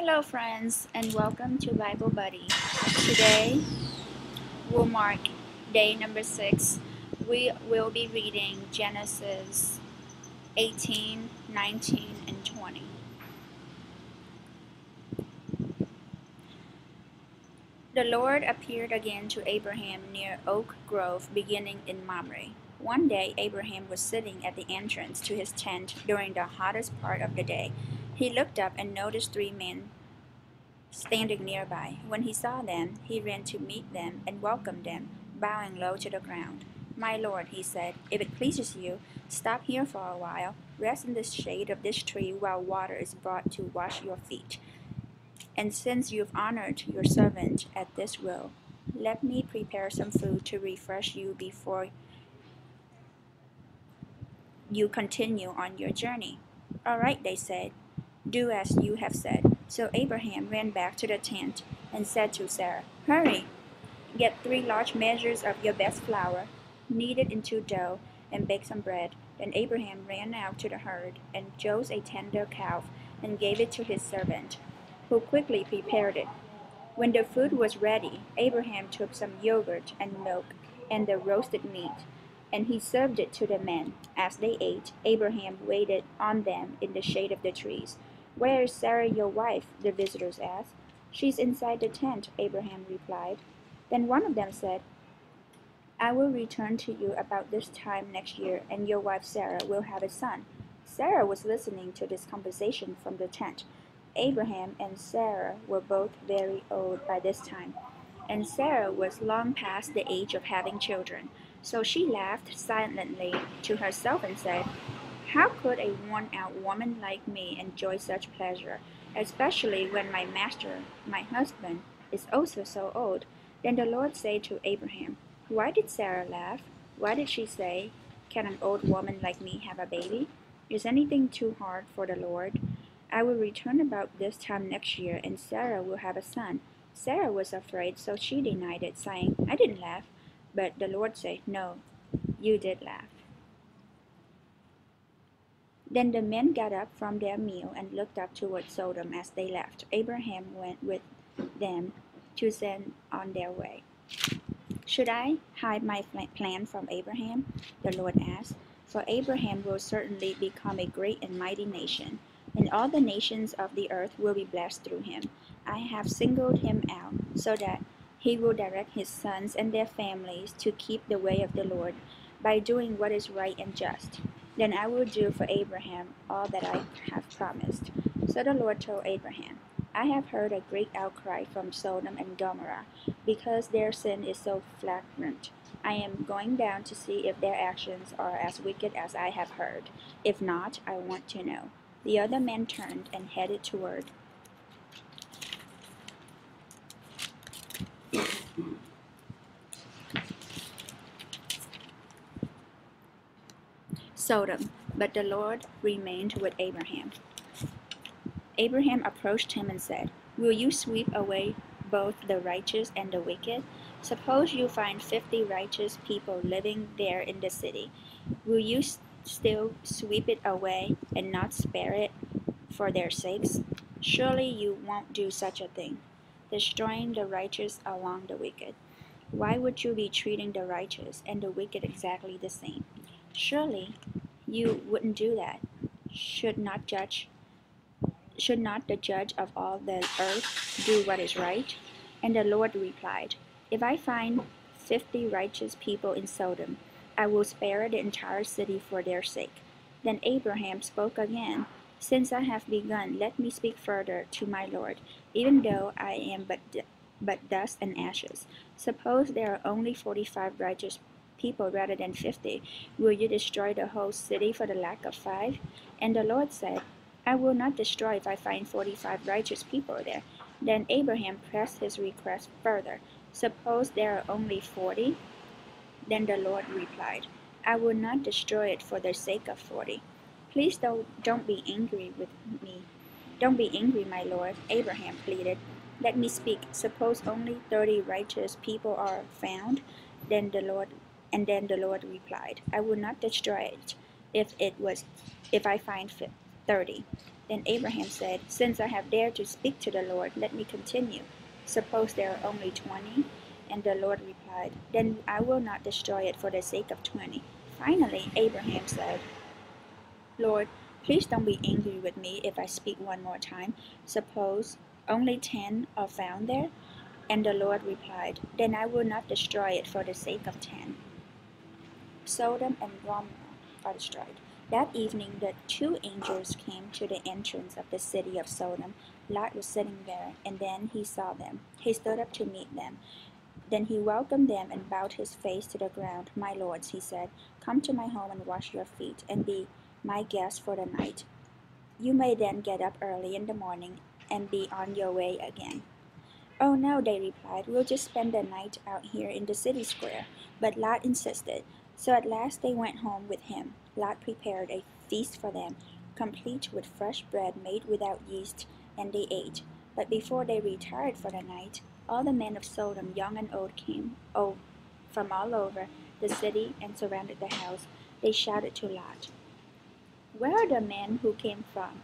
Hello friends and welcome to Bible Buddy. Today we'll mark day number 6. We will be reading Genesis 18, 19, and 20. The Lord appeared again to Abraham near Oak Grove beginning in Mamre. One day Abraham was sitting at the entrance to his tent during the hottest part of the day. He looked up and noticed 3 men standing nearby. When he saw them, he ran to meet them and welcomed them, bowing low to the ground. "My lord," he said, "if it pleases you, stop here for a while. Rest in the shade of this tree while water is brought to wash your feet. And since you've honored your servant at this will, let me prepare some food to refresh you before you continue on your journey." "All right," they said. "Do as you have said." So Abraham ran back to the tent and said to Sarah, "Hurry, get 3 large measures of your best flour, knead it into dough, and bake some bread." Then Abraham ran out to the herd and chose a tender calf and gave it to his servant, who quickly prepared it. When the food was ready, Abraham took some yogurt and milk and the roasted meat, and he served it to the men. As they ate, Abraham waited on them in the shade of the trees. "Where is Sarah, your wife?" the visitors asked. "She's inside the tent," Abraham replied. Then one of them said, "I will return to you about this time next year, and your wife Sarah will have a son." Sarah was listening to this conversation from the tent. Abraham and Sarah were both very old by this time, and Sarah was long past the age of having children. So she laughed silently to herself and said, "How could a worn-out woman like me enjoy such pleasure, especially when my master, my husband, is also so old?" Then the Lord said to Abraham, "Why did Sarah laugh? Why did she say, 'Can an old woman like me have a baby?' Is anything too hard for the Lord? I will return about this time next year, and Sarah will have a son." Sarah was afraid, so she denied it, saying, "I didn't laugh." But the Lord said, "No, you did laugh." Then the men got up from their meal and looked up toward Sodom as they left. Abraham went with them to send on their way. "Should I hide my plan from Abraham?" the Lord asked. "For Abraham will certainly become a great and mighty nation, and all the nations of the earth will be blessed through him. I have singled him out so that he will direct his sons and their families to keep the way of the Lord by doing what is right and just. Then I will do for Abraham all that I have promised." So the Lord told Abraham, "I have heard a great outcry from Sodom and Gomorrah because their sin is so flagrant. I am going down to see if their actions are as wicked as I have heard. If not, I want to know." The other men turned and headed toward Sodom, but the Lord remained with Abraham. Abraham approached him and said, "Will you sweep away both the righteous and the wicked? Suppose you find 50 righteous people living there in the city. Will you still sweep it away and not spare it for their sakes? Surely you won't do such a thing, destroying the righteous along the wicked. Why would you be treating the righteous and the wicked exactly the same? Surely you wouldn't do that. Should not the judge of all the earth do what is right?" And the Lord replied, "If I find 50 righteous people in Sodom, I will spare the entire city for their sake." Then Abraham spoke again, "Since I have begun, let me speak further to my Lord, even though I am but dust and ashes. Suppose there are only 45 righteous people rather than 50. Will you destroy the whole city for the lack of 5? And the Lord said, "I will not destroy if I find 45 righteous people there." Then Abraham pressed his request further. "Suppose there are only 40? Then the Lord replied, "I will not destroy it for the sake of 40. Please don't be angry with me. Don't be angry, my Lord," Abraham pleaded. "Let me speak. Suppose only 30 righteous people are found?" Then the Lord replied, "I will not destroy it if I find 30. Then Abraham said, "Since I have dared to speak to the Lord, let me continue. Suppose there are only 20?" And the Lord replied, "Then I will not destroy it for the sake of 20." Finally, Abraham said, "Lord, please don't be angry with me if I speak one more time. Suppose only 10 are found there?" And the Lord replied, "Then I will not destroy it for the sake of 10." Sodom and Gomorrah are destroyed. That evening the two angels came to the entrance of the city of Sodom. Lot was sitting there, and then he saw them. He stood up to meet them. Then he welcomed them and bowed his face to the ground. "My lords," he said, "come to my home and wash your feet, and be my guests for the night. You may then get up early in the morning and be on your way again." "Oh no," they replied, "we'll just spend the night out here in the city square." But Lot insisted. So at last they went home with him. Lot prepared a feast for them, complete with fresh bread made without yeast, and they ate. But before they retired for the night, all the men of Sodom, young and old, came from all over the city and surrounded the house. They shouted to Lot, "Where are the men who came from?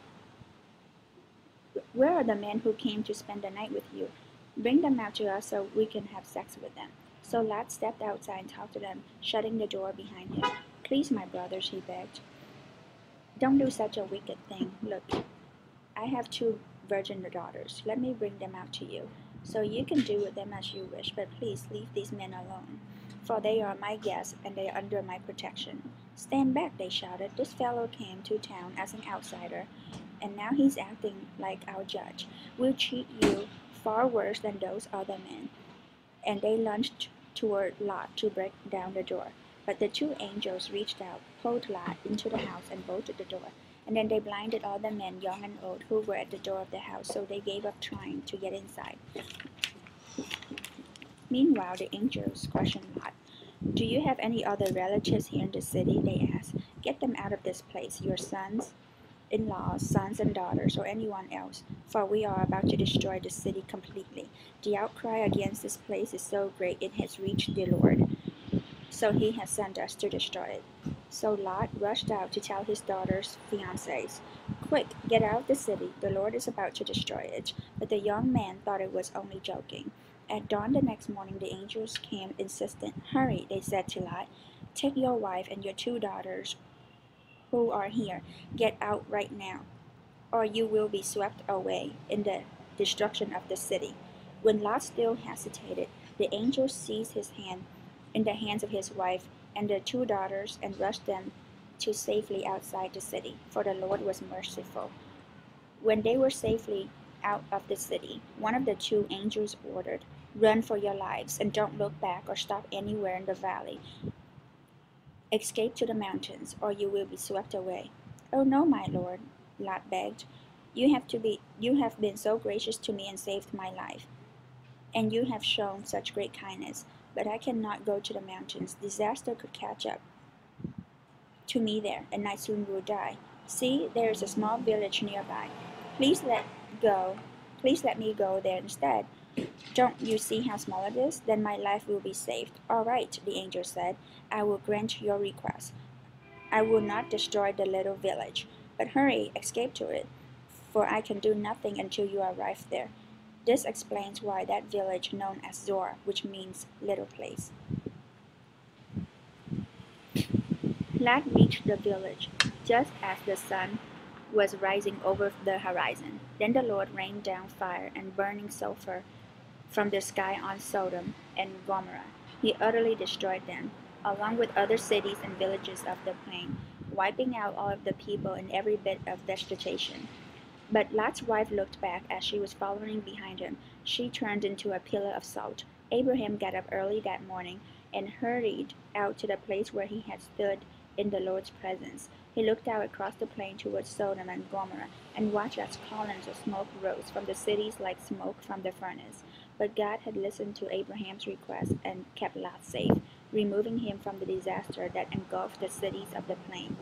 Where are the men who came to spend the night with you? Bring them out to us so we can have sex with them." So Lot stepped outside and talked to them, shutting the door behind him. "Please, my brothers," he begged, "don't do such a wicked thing. Look, I have two virgin daughters. Let me bring them out to you, so you can do with them as you wish, but please leave these men alone, for they are my guests and they are under my protection." "Stand back," they shouted. "This fellow came to town as an outsider, and now he's acting like our judge. We'll treat you far worse than those other men." And they lunged toward Lot to break down the door. But the two angels reached out, pulled Lot into the house, and bolted the door. And then they blinded all the men, young and old, who were at the door of the house, so they gave up trying to get inside. Meanwhile, the angels questioned Lot. "Do you have any other relatives here in the city?" they asked. "Get them out of this place, your sons-in-laws, sons and daughters, or anyone else, for we are about to destroy the city completely. The outcry against this place is so great it has reached the Lord, so he has sent us to destroy it." So Lot rushed out to tell his daughter's fiancés, "Quick, get out of the city. The Lord is about to destroy it." But the young man thought it was only joking. At dawn the next morning the angels came insistent. "Hurry," they said to Lot. "Take your wife and your two daughters who are here. Get out right now, or you will be swept away in the destruction of the city." When Lot still hesitated, the angel seized his hand in the hands of his wife and the two daughters and rushed them to safely outside the city, for the Lord was merciful. When they were safely out of the city, one of the two angels ordered, "Run for your lives, and don't look back or stop anywhere in the valley. Escape to the mountains, or you will be swept away." "Oh no, my lord," Lot begged. You have been so gracious to me and saved my life, and you have shown such great kindness, but I cannot go to the mountains. Disaster could catch up to me there, and I soon will die. See, there is a small village nearby. Please let go. Please let me go there instead. Don't you see how small it is? Then my life will be saved." "All right," the angel said. "I will grant your request. I will not destroy the little village. But hurry, escape to it, for I can do nothing until you arrive there." This explains why that village known as Zor, which means little place. Lot reached the village just as the sun was rising over the horizon. Then the Lord rained down fire and burning sulfur from the sky on Sodom and Gomorrah. He utterly destroyed them, along with other cities and villages of the plain, wiping out all of the people and every bit of vegetation. But Lot's wife looked back as she was following behind him. She turned into a pillar of salt. Abraham got up early that morning and hurried out to the place where he had stood in the Lord's presence. He looked out across the plain towards Sodom and Gomorrah and watched as columns of smoke rose from the cities like smoke from the furnace. But God had listened to Abraham's request and kept Lot safe, removing him from the disaster that engulfed the cities of the plain.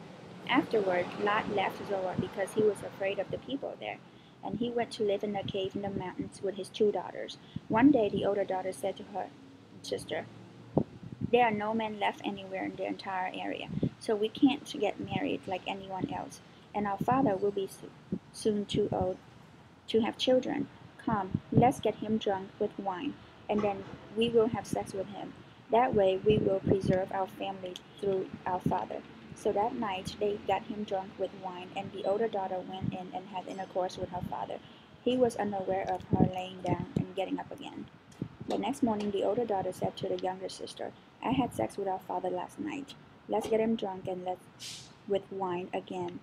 Afterward, Lot left Zoar because he was afraid of the people there, and he went to live in a cave in the mountains with his two daughters. One day the older daughter said to her sister, "There are no men left anywhere in the entire area, so we can't get married like anyone else, and our father will be soon too old to have children. Come, let's get him drunk with wine, and then we will have sex with him. That way we will preserve our family through our father." So that night they got him drunk with wine, and the older daughter went in and had intercourse with her father. He was unaware of her laying down and getting up again. The next morning the older daughter said to the younger sister, "I had sex with our father last night. Let's get him drunk and let's with wine again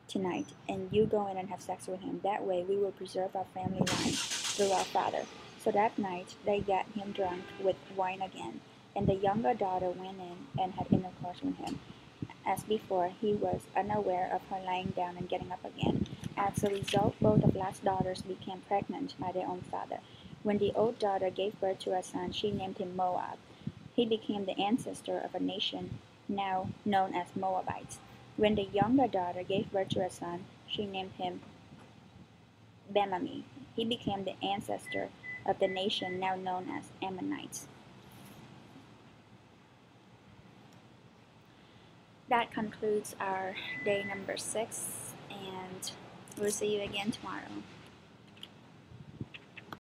tonight, and you go in and have sex with him. That way we will preserve our family line through our father." So that night they got him drunk with wine again, and the younger daughter went in and had intercourse with him. As before, he was unaware of her lying down and getting up again. As a result, both of Lot's daughters became pregnant by their own father. When the old daughter gave birth to a son, she named him Moab. He became the ancestor of a nation now known as Moabites. When the younger daughter gave birth to a son, she named him Benami. He became the ancestor of the nation now known as Ammonites. That concludes our day number 6, and we'll see you again tomorrow.